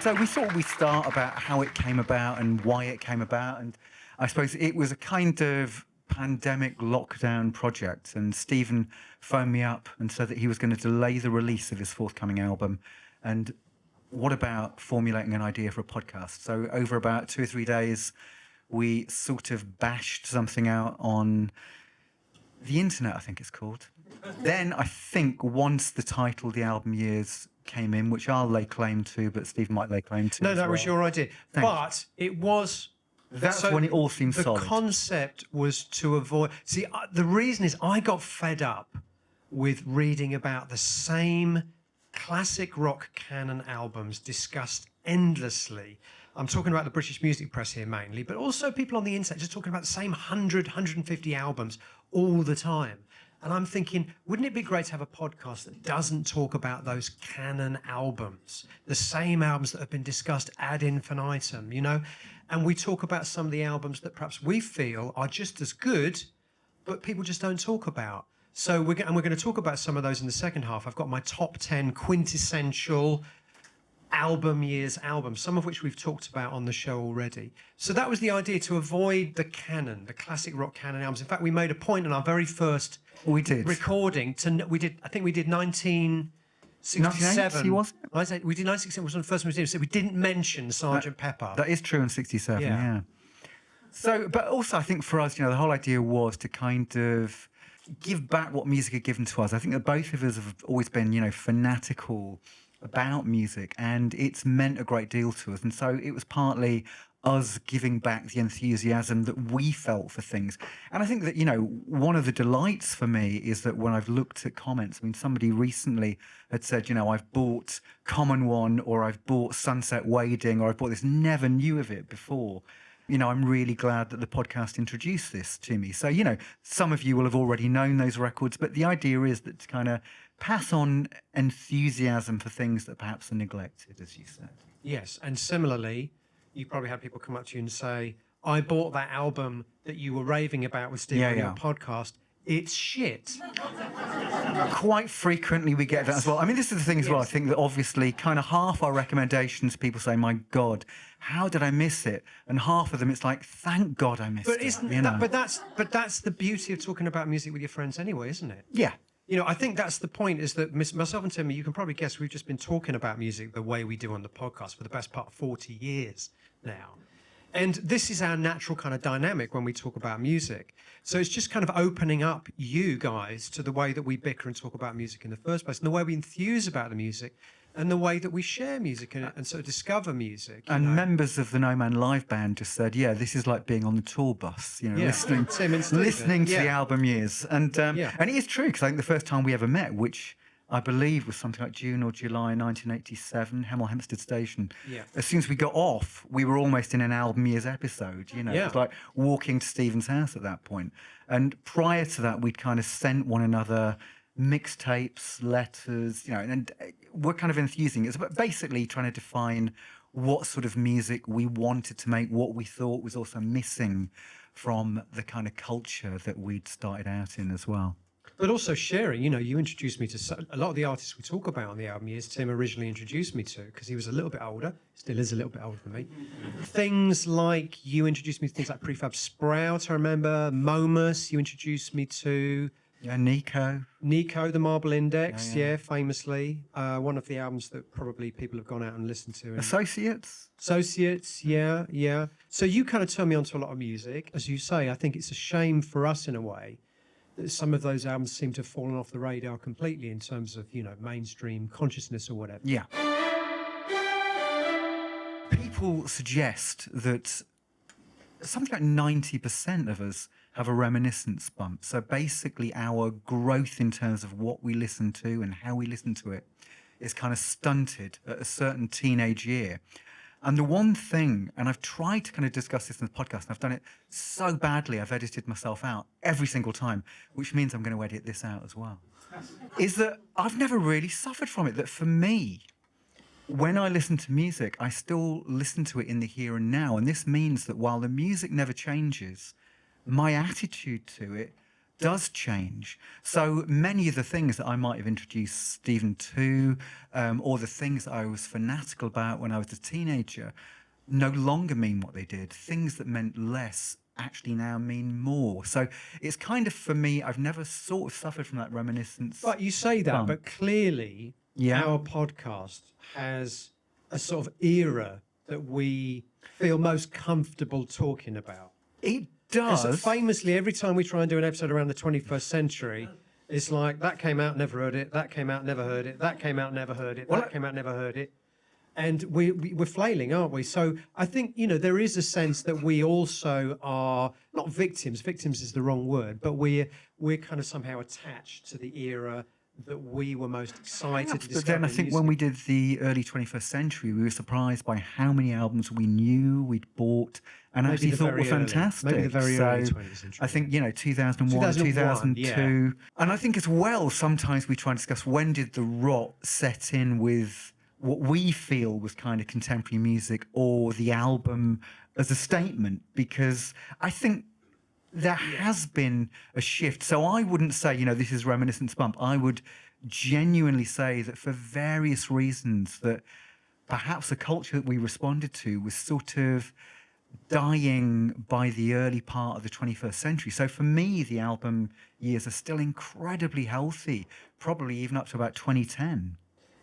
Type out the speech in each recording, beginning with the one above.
So we thought we'd start about how it came about and why it came about. And I suppose it was a kind of pandemic lockdown project. And Stephen phoned me up and said that he was going to delay the release of his forthcoming album. And what about formulating an idea for a podcast? So over about 2 or 3 days, we sort of bashed something out on the internet, I think it's called. Then I think once the title, The Album Years, came in, which I'll lay claim to, but Steve might lay claim to. No, that was your idea. But it was... That's when it all seemed solid. The concept was to avoid... See, the reason is I got fed up with reading about the same classic rock canon albums discussed endlessly. I'm talking about the British music press here mainly, but also people on the internet just talking about the same 100, 150 albums all the time. And I'm thinking, wouldn't it be great to have a podcast that doesn't talk about those canon albums, the same albums that have been discussed ad infinitum, you know? And we talk about some of the albums that perhaps we feel are just as good, but people just don't talk about. So we're going to talk about some of those in the second half. I've got my top 10 quintessential album years albums, some of which we've talked about on the show already. So that was the idea, to avoid the canon, the classic rock canon albums. In fact, we made a point in our very first recording I think we did 1967. Was it? We did 1967 was one of the first ones we did, so we didn't mention Sgt. Pepper. That is true in 67, yeah. So, but also I think for us, you know, the whole idea was to kind of give back what music had given to us. I think that both of us have always been, you know, fanatical about music, and it's meant a great deal to us. And so it was partly us giving back the enthusiasm that we felt for things. And I think that, you know, one of the delights for me is that when I've looked at comments, I mean, somebody recently had said, you know, I've bought Common One, or I've bought Sunset Wading, or I've bought this, never knew of it before. You know, I'm really glad that the podcast introduced this to me. So, you know, some of you will have already known those records, but the idea is that to kind of pass on enthusiasm for things that perhaps are neglected, as you said. Yes, and similarly, you probably had people come up to you and say, I bought that album that you were raving about with Steve on your podcast. It's shit. Quite frequently we get that as well. I mean, this is the thing as well. I think that obviously kind of half our recommendations, people say, my God, how did I miss it? And half of them, it's like, thank God I missed it. But that's the beauty of talking about music with your friends anyway, isn't it? Yeah. You know, I think that's the point, is that myself and Timmy, you can probably guess, we've just been talking about music the way we do on the podcast for the best part of 40 years now. And this is our natural kind of dynamic when we talk about music. So it's just kind of opening up you guys to the way that we bicker and talk about music in the first place, and the way we enthuse about the music, and the way that we share music and sort of discover music. And members of the No Man Live band just said, yeah, this is like being on the tour bus, you know, listening to the album years. And it is true, because I think the first time we ever met, which I believe was something like June or July 1987, Hemel Hempstead Station. Yeah. As soon as we got off, we were almost in an album years episode, you know. It was like walking to Stephen's house at that point. And prior to that, we'd kind of sent one another mixtapes, letters, you know, and we're kind of enthusing. It's basically trying to define what sort of music we wanted to make, what we thought was also missing from the kind of culture that we'd started out in as well. But also sharing, you know, you introduced me to a lot of the artists we talk about on the album years. Tim originally introduced me to, because he was a little bit older, still is a little bit older than me. Things like, you introduced me to things like Prefab Sprout, I remember. Momus, you introduced me to. Yeah, Nico, the Marble Index, famously. One of the albums that probably people have gone out and listened to. Associates, yeah. So you kind of turned me onto a lot of music. As you say, I think it's a shame for us in a way that some of those albums seem to have fallen off the radar completely in terms of, you know, mainstream consciousness or whatever. Yeah. People suggest that something like 90% of us have a reminiscence bump. So basically our growth in terms of what we listen to and how we listen to it is kind of stunted at a certain teenage year. And the one thing, and I've tried to kind of discuss this in the podcast, and I've done it so badly, I've edited myself out every single time, which means I'm going to edit this out as well, is that I've never really suffered from it. That for me, when I listen to music, I still listen to it in the here and now. And this means that while the music never changes, my attitude to it does change. So many of the things that I might have introduced Stephen to, or the things that I was fanatical about when I was a teenager, no longer mean what they did. Things that meant less actually now mean more. So it's kind of, for me, I've never sort of suffered from that reminiscence. But you say that, bump. but clearly Yeah. our podcast has a sort of era that we feel most comfortable talking about. It Because does. famously, every time we try and do an episode around the 21st century, it's like, that came out, never heard it, that came out, never heard it, that came out, never heard it, that came out, never heard it. And we're flailing, aren't we? So I think, there is a sense that we also are not victims is the wrong word, but we're kind of somehow attached to the era that we were most excited to discover. But then I think when we did the early 21st century, we were surprised by how many albums we knew, we'd bought, and Maybe actually the thought were very early. fantastic. Maybe the very so early 20th century. I think, 2001, 2001, 2002. And I think as well, sometimes we try and discuss when did the rot set in with what we feel was kind of contemporary music or the album as a statement, because I think there has been a shift. So I wouldn't say, this is Reminiscence Bump. I would genuinely say that for various reasons that perhaps the culture that we responded to was sort of dying by the early part of the 21st century. So for me, the album years are still incredibly healthy, probably even up to about 2010.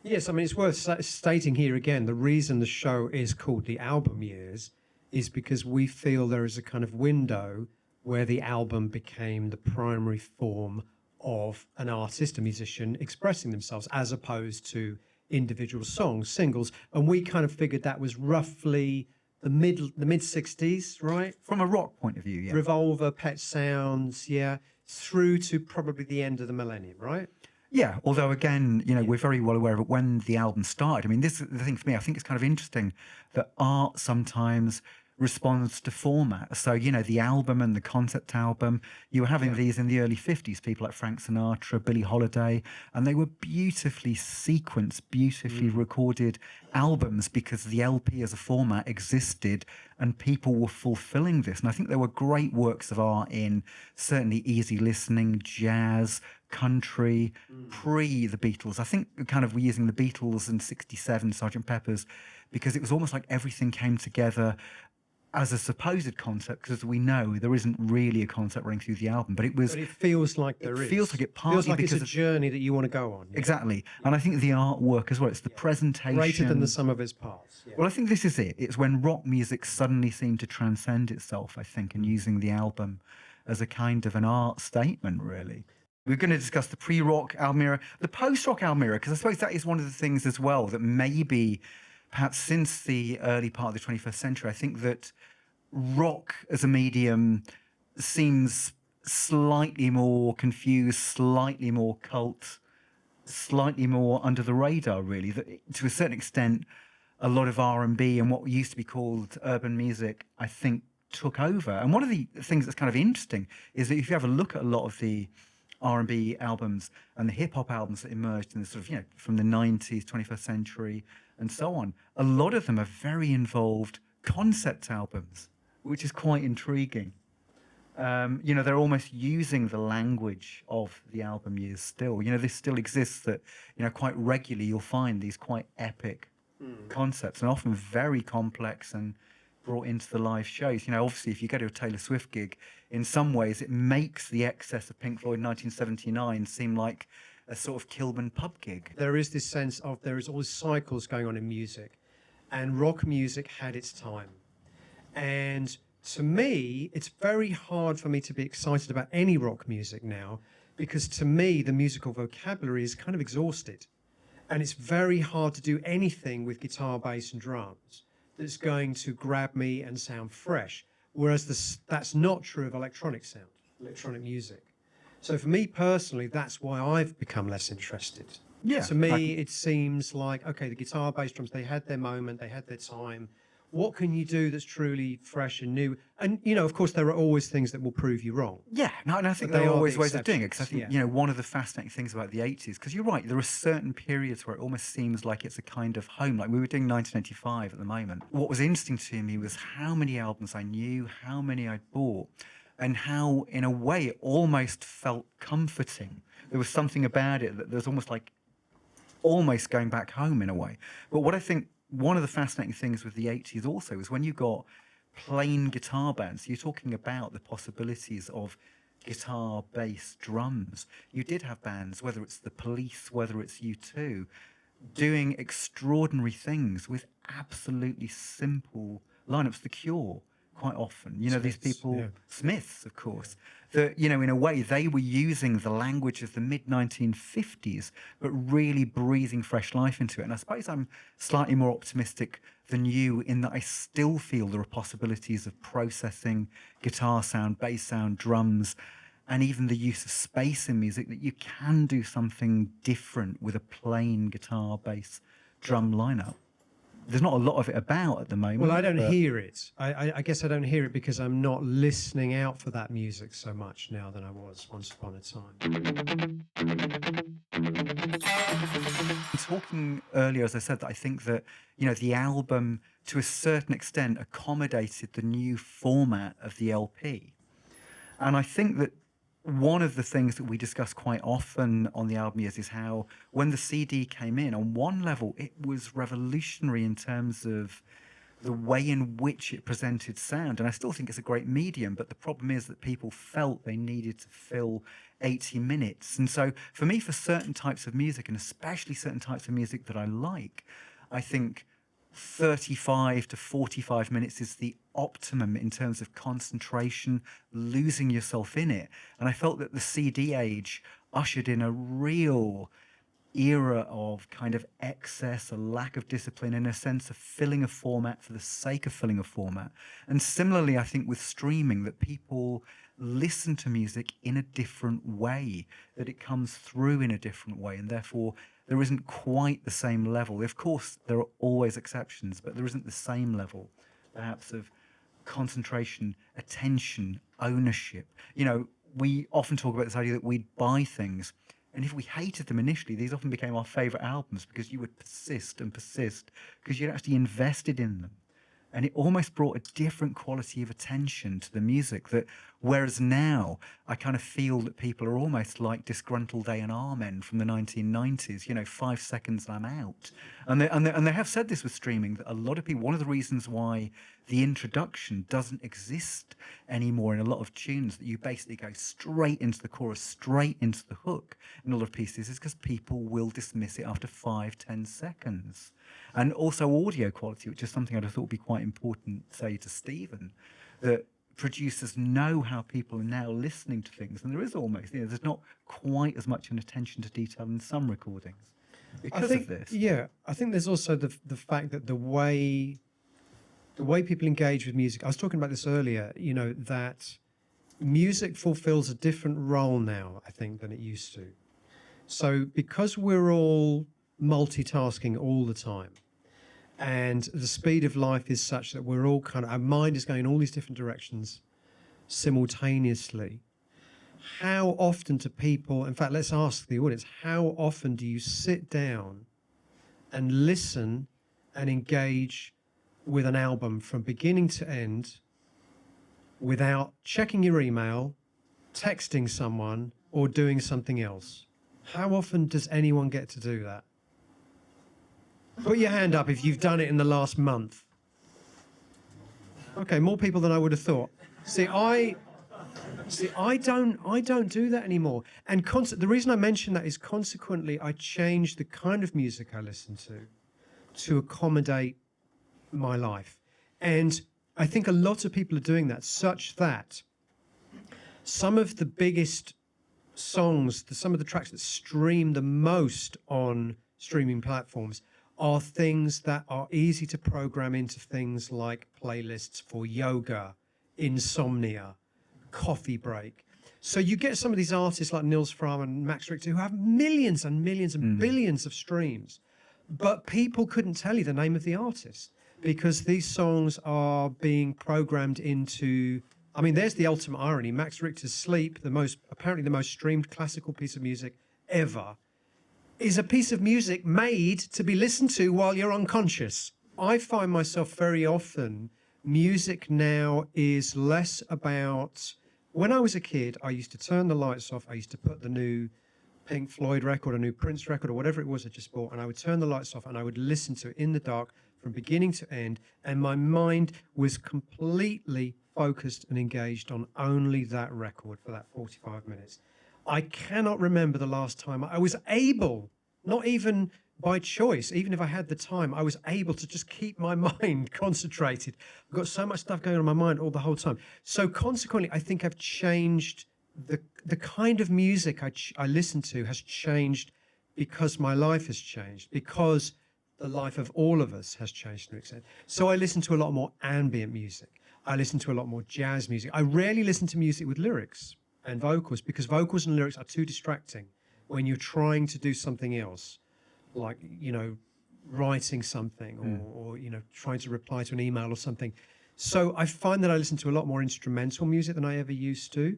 Yes, I mean, it's worth stating here again, the reason the show is called The Album Years is because we feel there is a kind of window where the album became the primary form of an artist, a musician, expressing themselves, as opposed to individual songs, singles. And we kind of figured that was roughly the mid 60s, right? From a rock point of view, yeah. Revolver, Pet Sounds, yeah, through to probably the end of the millennium, right? Yeah, although again, we're very well aware of it when the album started. I mean, this is the thing for me. I think it's kind of interesting that art sometimes responds to format. So, the album and the concept album, you were having these in the early 50s, people like Frank Sinatra, Billie Holiday, and they were beautifully sequenced, beautifully recorded albums because the LP as a format existed and people were fulfilling this. And I think there were great works of art in certainly easy listening, jazz, country, pre the Beatles. I think kind of we're using the Beatles and 67, Sgt. Pepper's, because it was almost like everything came together as a supposed concept, because as we know, there isn't really a concept running through the album, but it was. But it feels like there is. It feels like it partly feels like because it's a journey that you want to go on. Yeah? Exactly, and I think the artwork as well. It's the presentation. Greater than the sum of its parts. Yeah. Well, I think this is it. It's when rock music suddenly seemed to transcend itself, I think, and using the album as a kind of an art statement, really. We're going to discuss the pre-rock album era, the post-rock album era, because I suppose that is one of the things as well that maybe, perhaps since the early part of the 21st century, I think that rock as a medium seems slightly more confused, slightly more cult, slightly more under the radar, really. That to a certain extent, a lot of R&B and what used to be called urban music, I think, took over. And one of the things that's kind of interesting is that if you have a look at a lot of the R&B albums and the hip-hop albums that emerged in the sort of, from the 90s, 21st century, and so on, a lot of them are very involved concept albums, which is quite intriguing. They're almost using the language of the album years still. This still exists that, quite regularly you'll find these quite epic concepts and often very complex and brought into the live shows. Obviously, if you go to a Taylor Swift gig, in some ways it makes the excess of Pink Floyd 1979 seem like a sort of Kilburn pub gig. There is this sense of there is all these cycles going on in music, and rock music had its time. And to me, it's very hard for me to be excited about any rock music now, because to me, the musical vocabulary is kind of exhausted. And it's very hard to do anything with guitar, bass, and drums that's going to grab me and sound fresh. Whereas that's not true of electronic sound, electronic music. So for me personally, that's why I've become less interested. Yeah. To me, it seems like, okay, the guitar, bass, drums, they had their moment, they had their time. What can you do that's truly fresh and new? And, of course, there are always things that will prove you wrong. Yeah, no, and I think But there they are are always the ways of doing it. Because I think, exceptions, one of the fascinating things about the 80s, because you're right, there are certain periods where it almost seems like it's a kind of home. Like we were doing 1985 at the moment. What was interesting to me was how many albums I knew, how many I'd bought. and how, in a way, it almost felt comforting. There was something about it that there was almost like almost going back home in a way. But what I think one of the fascinating things with the 80s also is when you got plain guitar bands, you're talking about the possibilities of guitar, bass, drums. You did have bands, whether it's the Police, whether it's U2, doing extraordinary things with absolutely simple lineups. The Cure, quite often, these people, Smiths, of course, that, in a way, they were using the language of the mid-1950s, but really breathing fresh life into it. And I suppose I'm slightly more optimistic than you in that I still feel there are possibilities of processing guitar sound, bass sound, drums, and even the use of space in music, that you can do something different with a plain guitar, bass, drum lineup. There's not a lot of it about at the moment. Well, I don't hear it. I guess I don't hear it because I'm not listening out for that music so much now than I was once upon a time. Talking earlier, as I said, that I think that, the album, to a certain extent, accommodated the new format of the LP. And I think that one of the things that we discuss quite often on the album is how when the CD came in, on one level, it was revolutionary in terms of the way in which it presented sound. And I still think it's a great medium, but the problem is that people felt they needed to fill 80 minutes. And so for me, for certain types of music, and especially certain types of music that I like, I think 35 to 45 minutes is the optimum in terms of concentration, losing yourself in it. And I felt that the CD age ushered in a real era of kind of excess, a lack of discipline, in a sense of filling a format for the sake of filling a format. And similarly, I think with streaming, that people listen to music in a different way, that it comes through in a different way, and therefore there isn't quite the same level. Of course, there are always exceptions, but there isn't the same level, perhaps, of concentration, attention, ownership. We often talk about this idea that we'd buy things, and if we hated them initially, these often became our favorite albums because you would persist and persist because you'd actually invested in them. And it almost brought a different quality of attention to the music, that whereas now I kind of feel that people are almost like disgruntled A&R men from the 1990s, 5 seconds and I'm out. And they have said this with streaming, that a lot of people, one of the reasons why the introduction doesn't exist anymore in a lot of tunes, that you basically go straight into the chorus, straight into the hook in a lot of pieces, is because people will dismiss it after 5-10 seconds. And also audio quality, which is something I thought would be quite important, say, to Stephen, that producers know how people are now listening to things. And there is almost, there's not quite as much an attention to detail in some recordings because of this. Yeah, I think there's also the fact that the way people engage with music, I was talking about this earlier, that music fulfills a different role now, I think, than it used to. So because we're all multitasking all the time, and the speed of life is such that we're all our mind is going in all these different directions simultaneously. How often do people, in fact, let's ask the audience, how often do you sit down and listen and engage with an album from beginning to end without checking your email, texting someone, or doing something else? How often does anyone get to do that? Put your hand up if you've done it in the last month. Okay, more people than I would have thought. I don't do that anymore. And the reason I mention that is consequently I changed the kind of music I listen to accommodate my life. And I think a lot of people are doing that, such that some of the biggest songs, some of the tracks that stream the most on streaming platforms are things that are easy to program into things like playlists for yoga, insomnia, coffee break. So you get some of these artists like Nils Frahm and Max Richter who have millions and millions and billions of streams, but people couldn't tell you the name of the artist because these songs are being programmed into, there's the ultimate irony. Max Richter's Sleep, apparently the most streamed classical piece of music ever, is a piece of music made to be listened to while you're unconscious. I find myself very often, music now is less about when I was a kid, I used to turn the lights off. I used to put the new Pink Floyd record, a new Prince record, or whatever it was I just bought, and I would turn the lights off and I would listen to it in the dark from beginning to end, and my mind was completely focused and engaged on only that record for that 45 minutes. I cannot remember the last time I was able, not even by choice, even if I had the time, I was able to just keep my mind concentrated. I've got so much stuff going on in my mind all the whole time. So consequently, I think I've changed the kind of music I listen to has changed because my life has changed, because the life of all of us has changed to an extent. So I listen to a lot more ambient music. I listen to a lot more jazz music. I rarely listen to music with lyrics and vocals, because vocals and lyrics are too distracting when you're trying to do something else, like, writing something or trying to reply to an email or something. So I find that I listen to a lot more instrumental music than I ever used to.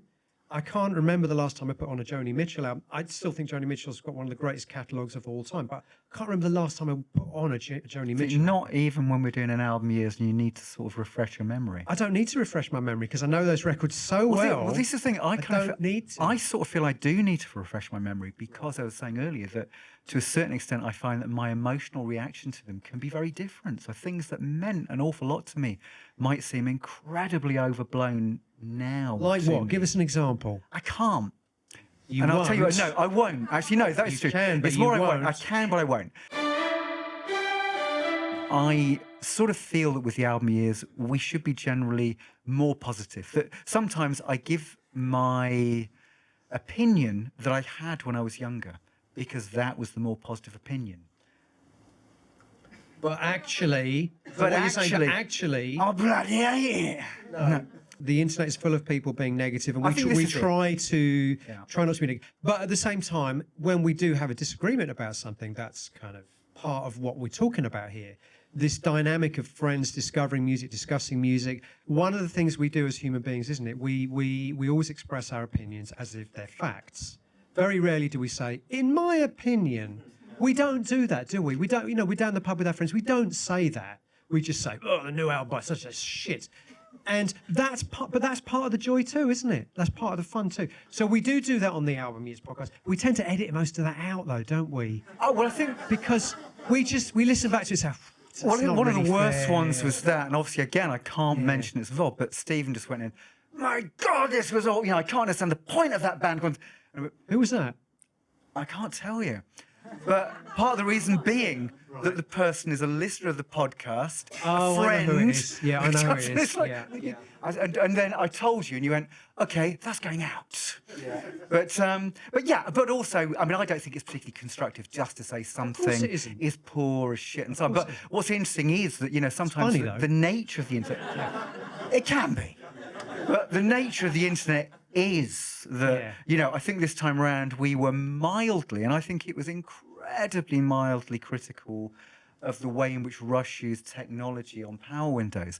I can't remember the last time I put on a Joni Mitchell album. I still think Joni Mitchell's got one of the greatest catalogues of all time, but I can't remember the last time I put on a Joni Mitchell. Not even when we're doing an album years and you need to sort of refresh your memory. I don't need to refresh my memory because I know those records so well. Well, this is the thing. I don't need to. I sort of feel I do need to refresh my memory, because I was saying earlier that to a certain extent I find that my emotional reaction to them can be very different. So things that meant an awful lot to me might seem incredibly overblown now. Like what? Give us an example. I can't. You and won't. I'll tell you what, no, I won't. Actually, no, that's You true. can, but it's you more I won't. I can, but I won't. I sort of feel that with the album years, we should be generally more positive. That sometimes I give my opinion that I had when I was younger, because that was the more positive opinion. But actually, actually, oh bloody hell, no. The internet is full of people being negative, and I we think this is try to Yeah. try not to be negative. But at the same time, when we do have a disagreement about something, that's kind of part of what we're talking about here. This dynamic of friends discovering music, discussing music. One of the things we do as human beings, isn't it? We always express our opinions as if they're facts. Very rarely do we say, "In my opinion." We don't do that, do we? We don't. We're down the pub with our friends. We don't say that. We just say, "Oh, the new album by such a shit." And that's part of the joy too, isn't it? That's part of the fun too. So we do that on the Album Years podcast. We tend to edit most of that out though, don't we? Oh, well, I think Because we listen back to it and say, one of the worst fair. ones was that, and obviously, again, I can't mention its VOD, but Stephen just went in, "My God, this was all, I can't understand the point of that band." And I went, Who was that? I can't tell you. But part of the reason being that the person is a listener of the podcast, Oh, a friend. I know who it is. Yeah, I know who it is. It's like, Yeah. And then I told you, and you went, "Okay, that's going out." Yeah. But also, I mean, I don't think it's particularly constructive just to say something it isn't. is poor as shit and so on. But what's interesting is that, sometimes funny, though. the nature of the internet, it can be. But the nature of the internet is that, I think this time around we were mildly, and I think it was incredibly mildly critical of the way in which Rush used technology on Power Windows.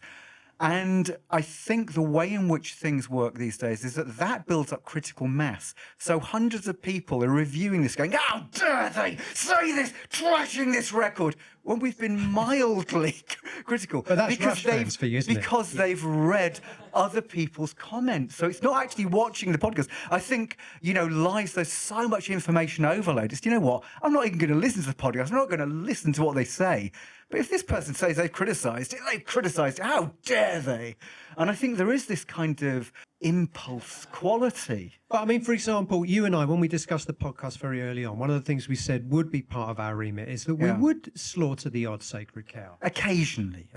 And I think the way in which things work these days is that builds up critical mass. So hundreds of people are reviewing this going, "How dare they say this, trashing this record," when we've been mildly critical. But that's Rush fans for you, isn't it? Because they've read other people's comments. So it's not actually watching the podcast. I think, lives, there's so much information overload. It's, what? I'm not even going to listen to the podcast. I'm not going to listen to what they say. But if this person says they've criticised it, how dare they? And I think there is this kind of impulse quality. But I mean, for example, you and I, when we discussed the podcast very early on, one of the things we said would be part of our remit is that we would slaughter the odd sacred cow. Occasionally.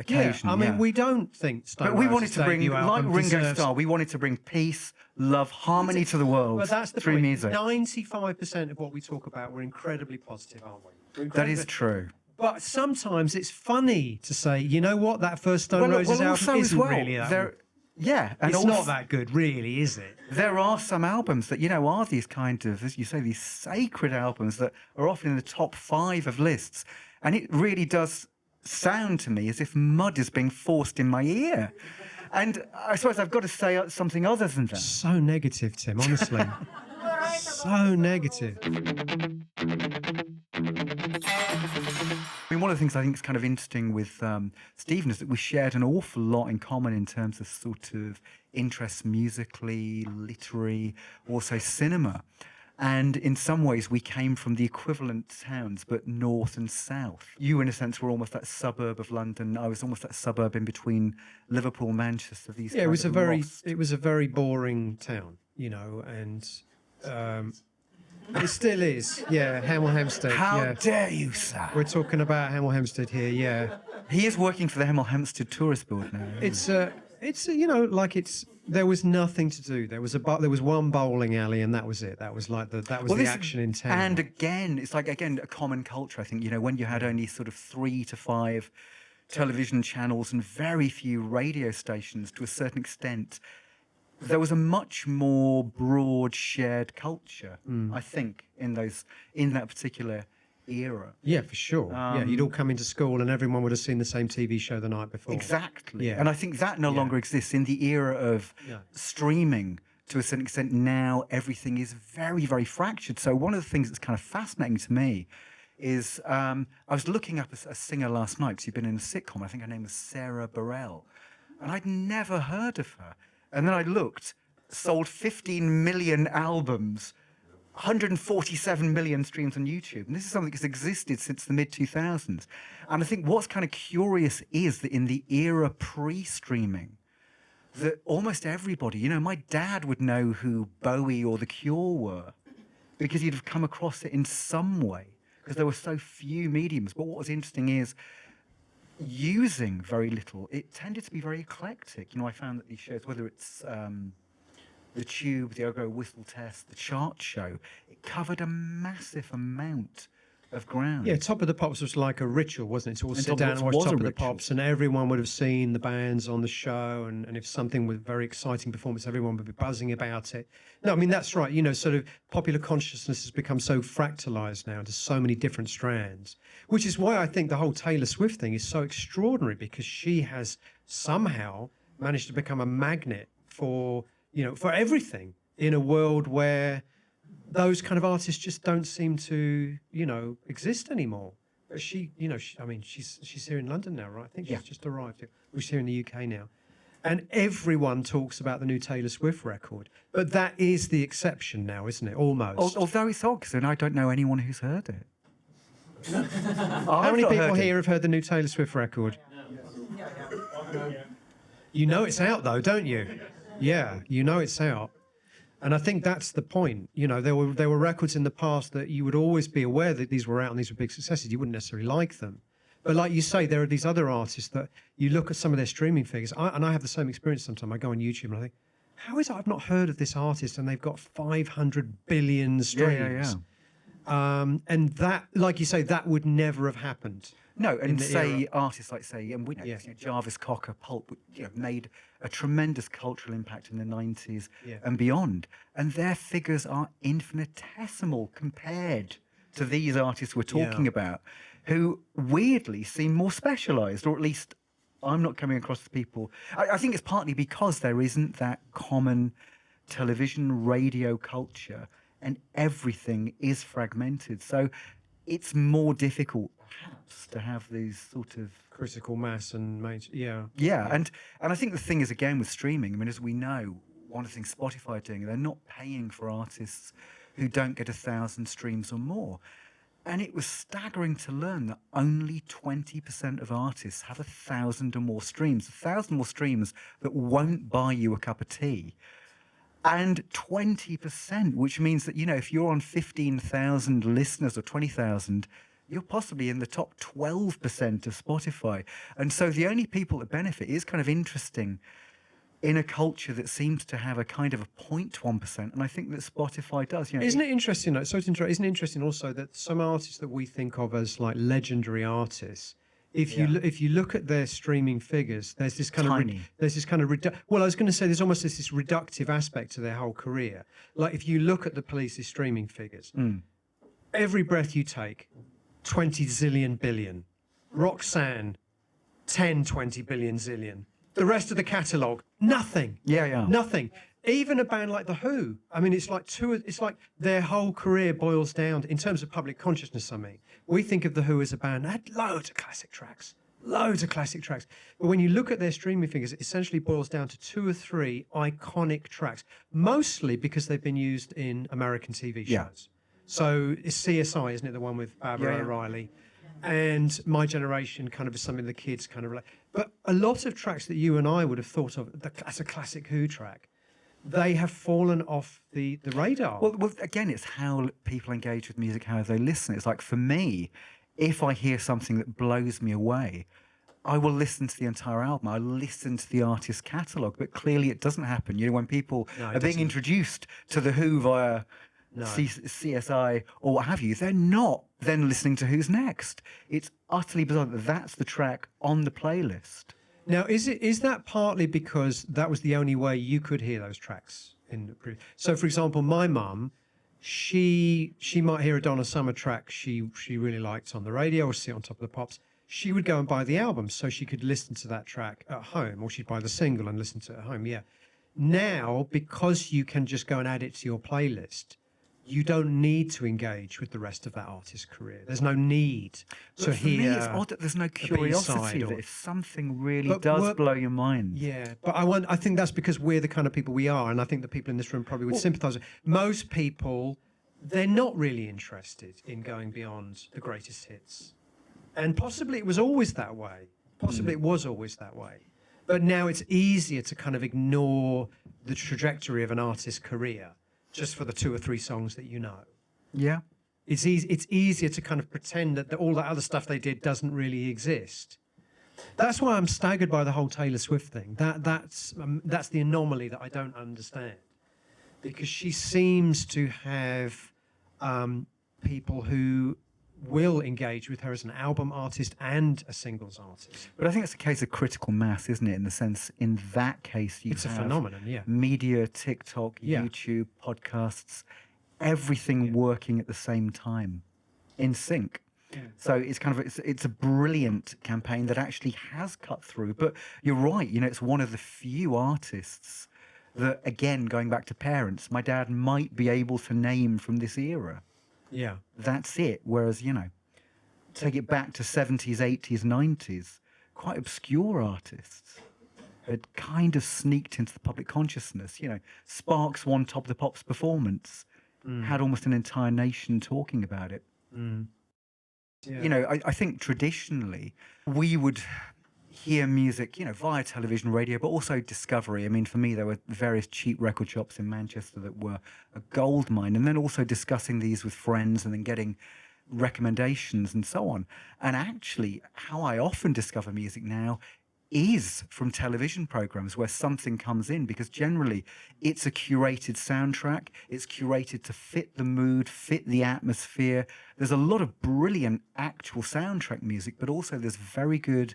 I mean, we don't think Stone But we wanted Roses to bring, debut like album Ringo deserves- Starr, we wanted to bring peace, love, harmony to the world But that's the through point. music. 95% of what we talk about, we're incredibly positive, aren't we? That is true. But sometimes it's funny to say, you know what, that first Stone Roses also album as isn't well, really that good. Yeah. And It's also, not that good, really, is it? there are some albums that, are these kind of, as you say, these sacred albums that are often in the top 5 of lists. And it really does sound to me as if mud is being forced in my ear. And I suppose I've got to say something other than that. So negative, Tim, honestly. So negative. I mean, one of the things I think is kind of interesting with Stephen is that we shared an awful lot in common in terms of sort of interests musically, literary, also cinema. And in some ways, we came from the equivalent towns, but north and south. You, in a sense, were almost that suburb of London. I was almost that suburb in between Liverpool, Manchester. These Yeah, it was lost. it was a very boring town, you know, and it still is. Yeah, Hemel Hempstead. How dare you, sir? We're talking about Hemel Hempstead here. Yeah, He is working for the Hemel Hempstead Tourist Board now. it's you know, like there was nothing to do. There was one bowling alley, and that was it. That was like the action in town. And again, it's like a common culture. I think, you know, when you had only sort of 3 to 5 television channels and very few radio stations, to a certain extent, there was a much more broad shared culture. I think in that particular era. Yeah, for sure. Yeah, you'd all come into school and everyone would have seen the same TV show the night before. Exactly. Yeah. And I think that no longer exists in the era of streaming. To a certain extent, now everything is very, very fractured. So one of the things that's kind of fascinating to me is I was looking up a singer last night because she'd been in a sitcom. I think her name was Sarah Bareilles. And I'd never heard of her. And then I looked, sold 15 million albums, 147 million streams on YouTube. And this is something that's existed since the mid-2000s. And I think what's kind of curious is that in the era pre-streaming, that almost everybody, you know, my dad would know who Bowie or The Cure were because he'd have come across it in some way because there were so few mediums. But what was interesting is using very little, it tended to be very eclectic. You know, I found that these shows, whether it's The Tube, the Ogo Whistle Test, the Chart Show, it covered a massive amount of ground. Yeah, Top of the Pops was like a ritual, wasn't it? To all sit Top of down the and Pops watch was Top a of the ritual. Pops, and everyone would have seen the bands on the show, and if something was very exciting performance, everyone would be buzzing about it. No, I mean, that's right. You know, sort of popular consciousness has become so fractalized now into so many different strands, which is why I think the whole Taylor Swift thing is so extraordinary, because she has somehow managed to become a magnet for, you know, for everything in a world where those kind of artists just don't seem to, you know, exist anymore. But she, you know, she's here in London now, right? I think she's just arrived here. She's here in the UK now. And everyone talks about the new Taylor Swift record. But that is the exception now, isn't it? Almost. Although it's Ox, and I don't know anyone who's heard it. How many people here have heard the new Taylor Swift record? You know it's out, though, don't you? Yeah, you know it's out. And I think that's the point. You know, there were records in the past that you would always be aware that these were out and these were big successes. You wouldn't necessarily like them. But like you say, there are these other artists that you look at some of their streaming figures, and I have the same experience sometimes. I go on YouTube and I think, how is it I've not heard of this artist and they've got 500 billion streams? And that, like you say, that would never have happened. No, and say era. artists like, say, and we know, you know, Jarvis Cocker, Pulp, you know, made a tremendous cultural impact in the 90s and beyond. And their figures are infinitesimal compared to these artists we're talking about, who weirdly seem more specialised, or at least I'm not coming across as people. I think it's partly because there isn't that common television, radio culture, and everything is fragmented. So it's more difficult, perhaps, to have these sort of Critical mass and and I think the thing is, again, with streaming, I mean, as we know, one of the things Spotify are doing, they're not paying for artists who don't get 1,000 streams or more. And it was staggering to learn that only 20% of artists have 1,000 or more streams. 1,000 more streams that won't buy you a cup of tea. And 20%, which means that, you know, if you're on 15,000 listeners or 20,000, you're possibly in the top 12% of Spotify. And so the only people that benefit is kind of interesting in a culture that seems to have a kind of a 0.1%. And I think that Spotify does. You know, Isn't it interesting? Isn't it interesting also that some artists that we think of as like legendary artists, if you look at their streaming figures, there's this kind of well, I was going to say there's almost this reductive aspect to their whole career. Like if you look at the Police's streaming figures, every breath you take, 20 zillion billion. Roxanne, 10, 20 billion zillion. The rest of the catalogue, nothing. Yeah. Nothing. even a band like The Who. I mean, it's like their whole career boils down, in terms of public consciousness, I mean. We think of The Who as a band that had loads of classic tracks. But when you look at their streaming figures, it essentially boils down to 2 or 3 iconic tracks, mostly because they've been used in American TV shows. Yeah. So it's CSI, isn't it? The one with Barbara Yeah. O'Reilly. And My Generation kind of is something the kids kind of like. But a lot of tracks that you and I would have thought of as a classic Who track, they have fallen off the radar. Well, again, it's how people engage with music, how they listen. It's like, for me, if I hear something that blows me away, I will listen to the entire album. I listen to the artist's catalogue. But clearly it doesn't happen. You know, when people are being introduced to The Who via CSI or what have you, they're not then listening to Who's Next. It's utterly bizarre that that's the track on the playlist. Now, is that partly because that was the only way you could hear those tracks? So, for example, my mum, she might hear a Donna Summer track she really liked on the radio or see it on Top of the Pops. She would go and buy the album so she could listen to that track at home, or she'd buy the single and listen to it at home. Yeah. Now, because you can just go and add it to your playlist, you don't need to engage with the rest of that artist's career. There's no need to hear. For me, it's odd that there's no curiosity that if something really does blow your mind. Yeah, but I think that's because we're the kind of people we are, and I think the people in this room probably would sympathise with. Most people, they're not really interested in going beyond the greatest hits. And possibly it was always that way. Possibly it was always that way. But now it's easier to kind of ignore the trajectory of an artist's career just for the 2 or 3 songs that you know. Yeah. It's easier to kind of pretend that all that other stuff they did doesn't really exist. That's why I'm staggered by the whole Taylor Swift thing. That's the anomaly that I don't understand. Because she seems to have people who will engage with her as an album artist and a singles artist. But I think it's a case of critical mass, isn't it? In the sense, in that case, it's a phenomenon, yeah. Media, TikTok, YouTube, podcasts, everything working at the same time, in sync. Yeah. So it's kind of it's a brilliant campaign that actually has cut through. But you're right, you know, it's one of the few artists that, again, going back to parents, my dad might be able to name from this era. Yeah. That's it. Whereas, you know, take it back to 70s, 80s, 90s, quite obscure artists had kind of sneaked into the public consciousness. You know, Sparks won Top of the Pops performance, had almost an entire nation talking about it. Yeah. You know, I think traditionally we would hear music, you know, via television, radio, but also discovery. I mean, for me, there were various cheap record shops in Manchester that were a gold mine, and then also discussing these with friends and then getting recommendations and so on. And actually, how I often discover music now is from television programs where something comes in, because generally it's a curated soundtrack. It's curated to fit the mood, fit the atmosphere. There's a lot of brilliant actual soundtrack music, but also there's very good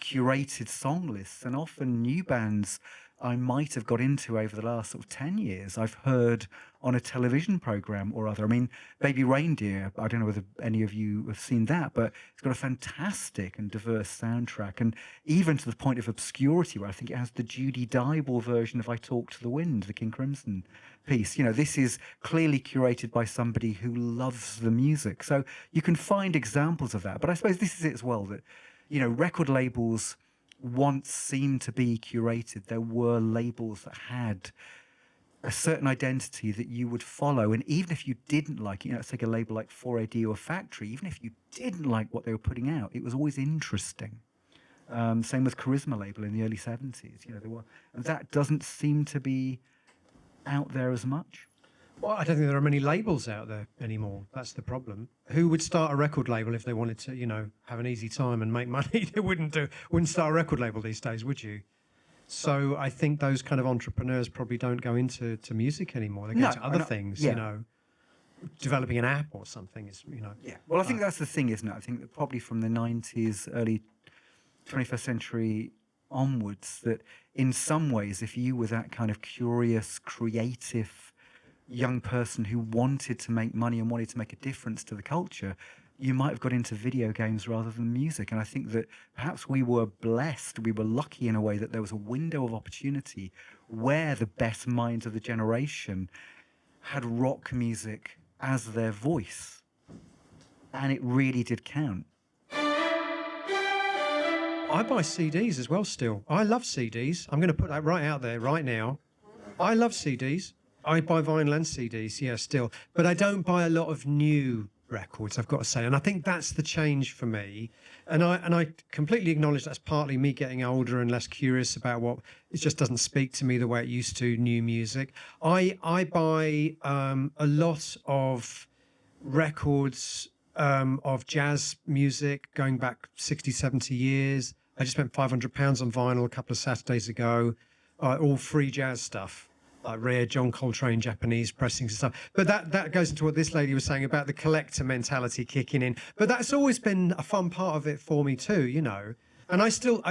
curated song lists, and often new bands I might have got into over the last sort of 10 years I've heard on a television program or other. I mean, Baby Reindeer, I don't know whether any of you have seen that, but it's got a fantastic and diverse soundtrack, and even to the point of obscurity where I think it has the Judy Dybel version of I Talk to the Wind, the King Crimson piece. You know, this is clearly curated by somebody who loves the music. So you can find examples of that. But I suppose this is it as well, that, you know, record labels once seemed to be curated. There were labels that had a certain identity that you would follow. And even if you didn't like it, you know, let's take a label like 4AD or Factory, even if you didn't like what they were putting out, it was always interesting. Same with Charisma label in the early 70s. You know, there were, and that doesn't seem to be out there as much. Well, I don't think there are many labels out there anymore. That's the problem. Who would start a record label if they wanted to, you know, have an easy time and make money? They wouldn't start a record label these days, would you? So I think those kind of entrepreneurs probably don't go into music anymore. They go into other things, you know, developing an app or something is, you know. Yeah. Well, I think that's the thing, isn't it? I think that probably from the 90s, early 21st century onwards, that in some ways, if you were that kind of curious, creative young person who wanted to make money and wanted to make a difference to the culture, you might have got into video games rather than music. And I think that perhaps we were blessed, we were lucky in a way that there was a window of opportunity where the best minds of the generation had rock music as their voice. And it really did count. I buy CDs as well still. I love CDs. I'm going to put that right out there right now. I love CDs. I buy vinyl and CDs, yeah, still. But I don't buy a lot of new records, I've got to say. And I think that's the change for me. And I completely acknowledge that's partly me getting older and less curious about what... It just doesn't speak to me the way it used to, new music. I buy a lot of records of jazz music going back 60, 70 years. I just spent £500 on vinyl a couple of Saturdays ago. All free jazz stuff, like rare John Coltrane Japanese pressings and stuff. But that goes into what this lady was saying about the collector mentality kicking in. But that's always been a fun part of it for me too, you know. And I still,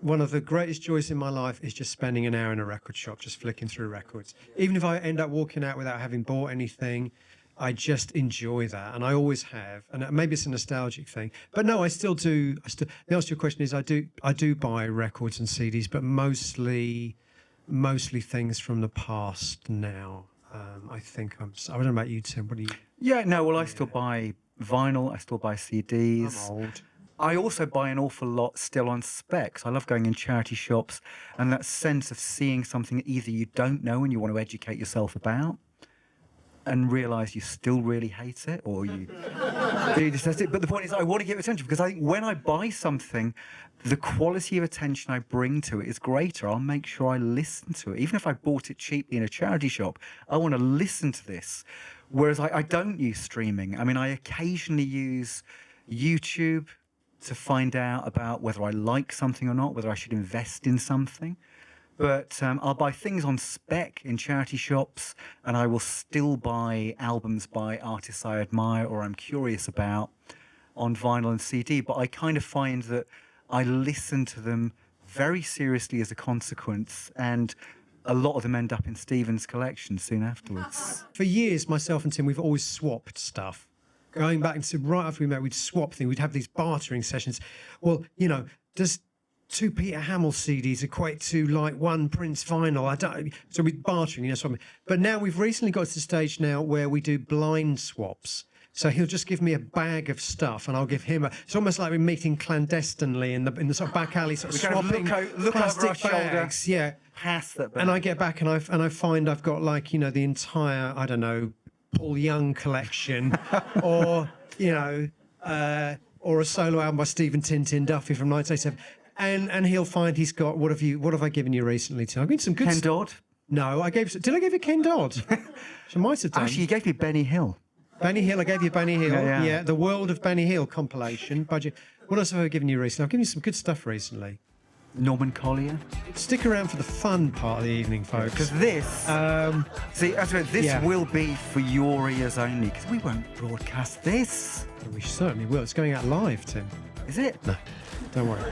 one of the greatest joys in my life is just spending an hour in a record shop, just flicking through records. Even if I end up walking out without having bought anything, I just enjoy that, and I always have. And maybe it's a nostalgic thing, but no, I still do. The answer to your question is I do buy records and CDs, but mostly things from the past now. I think I don't know about you, Tim. What do you? Yeah, no. Well, I still buy vinyl. I still buy CDs. I'm old. I also buy an awful lot still on specs. I love going in charity shops and that sense of seeing something that either you don't know and you want to educate yourself about, and realise you still really hate it, or you really detest it. But the point is, I want to give it attention, because I think when I buy something, the quality of attention I bring to it is greater. I'll make sure I listen to it. Even if I bought it cheaply in a charity shop, I want to listen to this. Whereas I don't use streaming. I mean, I occasionally use YouTube to find out about whether I like something or not, whether I should invest in something. But I'll buy things on spec in charity shops, and I will still buy albums by artists I admire or I'm curious about on vinyl and CD. But I kind of find that I listen to them very seriously as a consequence, and a lot of them end up in Stephen's collection soon afterwards. For years, myself and Tim, we've always swapped stuff. Going back into right after we met, we'd swap things. We'd have these bartering sessions. Well, you know, does 2 Peter Hamill CDs equate to like 1 Prince vinyl? I don't. So we're bartering, you know. So but now we've recently got to the stage now where we do blind swaps. So he'll just give me a bag of stuff, and I'll give him a. It's almost like we're meeting clandestinely in the sort of back alley, sort of swapping look plastic over our shoulder, bags. Yeah. Pass that bag. And I get back and I find I've got, like, you know, the entire, I don't know, Paul Young collection, or you know, or a solo album by Stephen Tintin Duffy from 1987. And he'll find he's got, what have I given you recently, Tim? I've given some good Ken Dodd? No, did I give you Ken Dodd? I might have done. Actually, you gave me Benny Hill. Benny Hill, I gave you Benny Hill. Yeah. The World of Benny Hill compilation. Budget. What else have I given you recently? I've given you some good stuff recently. Norman Collier. Stick around for the fun part of the evening, folks. Because this, will be for your ears only, because we won't broadcast this. We certainly will. It's going out live, Tim. Is it? No, don't worry.